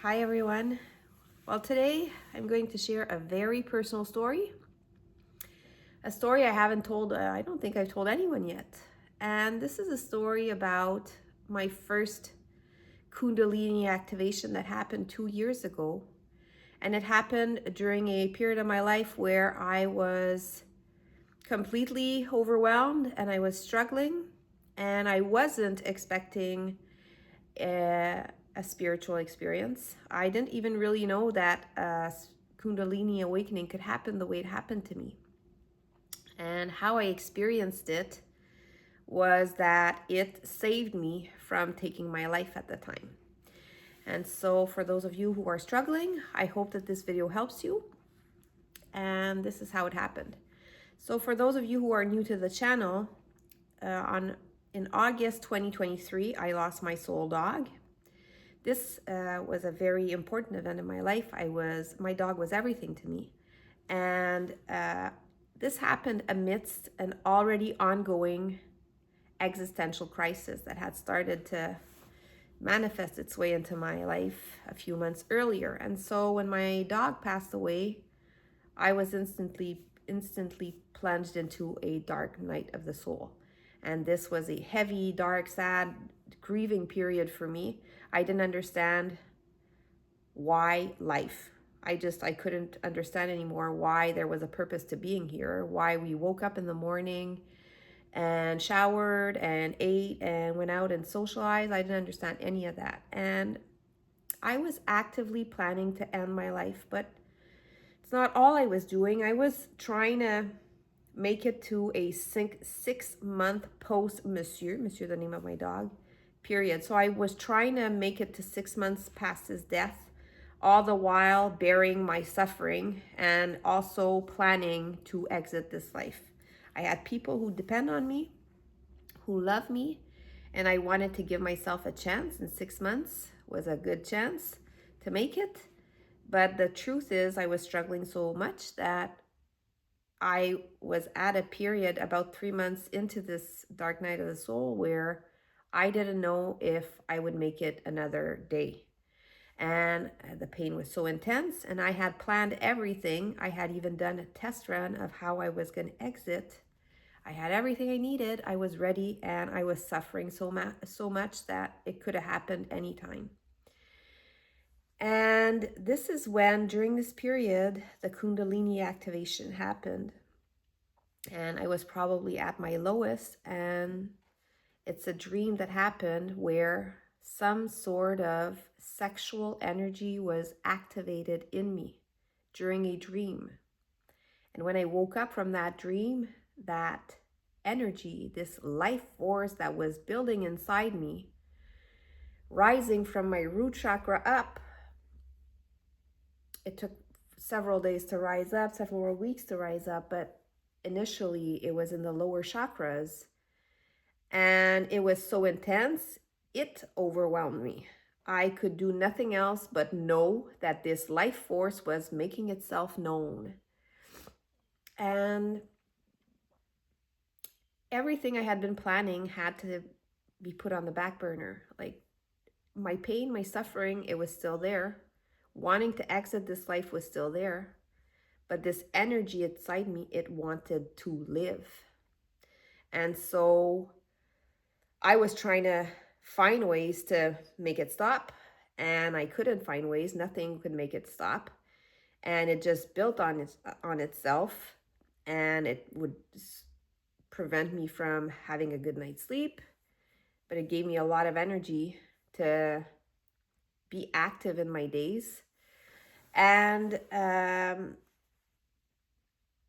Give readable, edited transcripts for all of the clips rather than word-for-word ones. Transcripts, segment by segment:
Hi everyone. Well, today I'm going to share a very personal story. A story I haven't told, I don't think I've told anyone yet. And this is a story about my first Kundalini activation that happened 2 years ago. And it happened during a period of my life where I was completely overwhelmed and I was struggling and I wasn't expecting a spiritual experience. I didn't even really know that Kundalini awakening could happen the way it happened to me. And how I experienced it was that it saved me from taking my life at the time. And so for those of you who are struggling, I hope that this video helps you. And this is how it happened. So for those of you who are new to the channel, in August 2023, I lost my soul dog. This was a very important event in my life. My dog was everything to me. And this happened amidst an already ongoing existential crisis that had started to manifest its way into my life a few months earlier. And so when my dog passed away, I was instantly plunged into a dark night of the soul. And this was a heavy, dark, sad, grieving period for me. I didn't understand why life. I couldn't understand anymore why there was a purpose to being here, why we woke up in the morning and showered and ate and went out and socialized. I didn't understand any of that. And I was actively planning to end my life, but it's not all I was doing. I was trying to make it to a 6 month post Monsieur, the name of my dog, period. So I was trying to make it to 6 months past his death, all the while bearing my suffering and also planning to exit this life. I had people who depend on me, who love me, and I wanted to give myself a chance, and 6 months was a good chance to make it. But the truth is, I was struggling so much that I was at a period about 3 months into this dark night of the soul where I didn't know if I would make it another day. And the pain was so intense, and I had planned everything. I had even done a test run of how I was going to exit. I had everything I needed. I was ready, and I was suffering so much that it could have happened anytime. And this is when, during this period, the Kundalini activation happened. And I was probably at my lowest, and it's a dream that happened where some sort of sexual energy was activated in me during a dream. And when I woke up from that dream, that energy, this life force that was building inside me, rising from my root chakra up, it took several days to rise up, several weeks to rise up, but initially it was in the lower chakras. And it was so intense, it overwhelmed me. I could do nothing else but know that this life force was making itself known. And everything I had been planning had to be put on the back burner. Like my pain, my suffering, it was still there. Wanting to exit this life was still there. But this energy inside me, it wanted to live. And so I was trying to find ways to make it stop, and I couldn't find ways. Nothing could make it stop, and it just built on itself, and it would prevent me from having a good night's sleep, but it gave me a lot of energy to be active in my days. And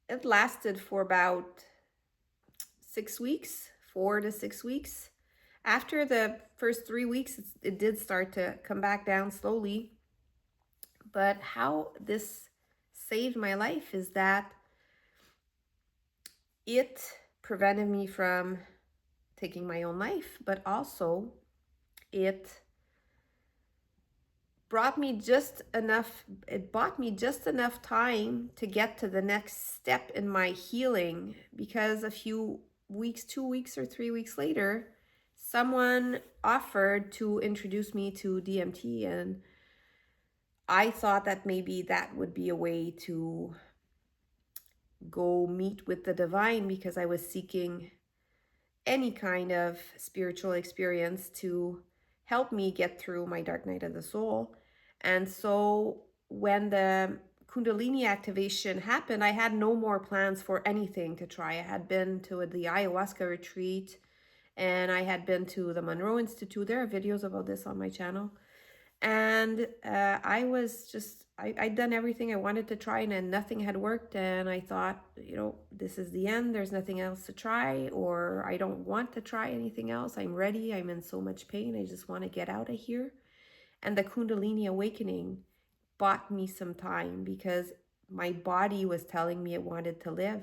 it lasted for about 6 weeks, 4 to 6 weeks. After the first 3 weeks, it did start to come back down slowly. But how this saved my life is that it prevented me from taking my own life, but also it bought me just enough time to get to the next step in my healing, because a few weeks, 2 weeks or 3 weeks later, someone offered to introduce me to DMT, and I thought that maybe that would be a way to go meet with the divine, because I was seeking any kind of spiritual experience to help me get through my dark night of the soul. And so when the Kundalini activation happened, I had no more plans for anything to try. I had been to the ayahuasca retreat, and I had been to the Monroe Institute. There are videos about this on my channel. And I was just, I'd done everything I wanted to try, and then nothing had worked. And I thought, this is the end. There's nothing else to try, or I don't want to try anything else. I'm ready. I'm in so much pain. I just want to get out of here. And the Kundalini awakening bought me some time, because my body was telling me it wanted to live.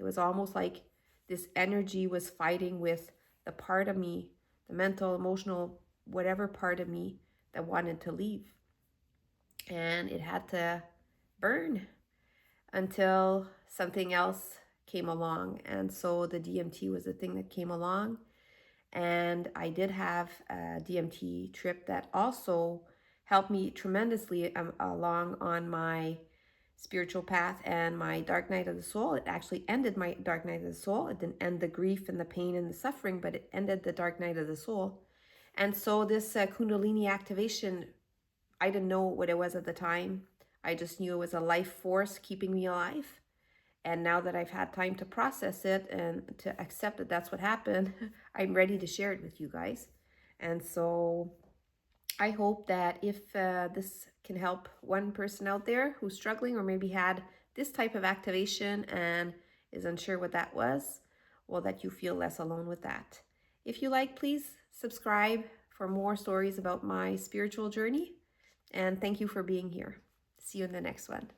It was almost like this energy was fighting with the part of me, the mental, emotional, whatever part of me that wanted to leave. And it had to burn until something else came along. And so the DMT was the thing that came along. And I did have a DMT trip that also helped me tremendously along on my spiritual path and my dark night of the soul. It actually ended my dark night of the soul. It didn't end the grief and the pain and the suffering, but it ended the dark night of the soul. And so this Kundalini activation, I didn't know what it was at the time. I just knew it was a life force keeping me alive. And now that I've had time to process it and to accept that that's what happened, I'm ready to share it with you guys. And so I hope that if this can help one person out there who's struggling, or maybe had this type of activation and is unsure what that was, well, that you feel less alone with that. If you like, please subscribe for more stories about my spiritual journey. And thank you for being here. See you in the next one.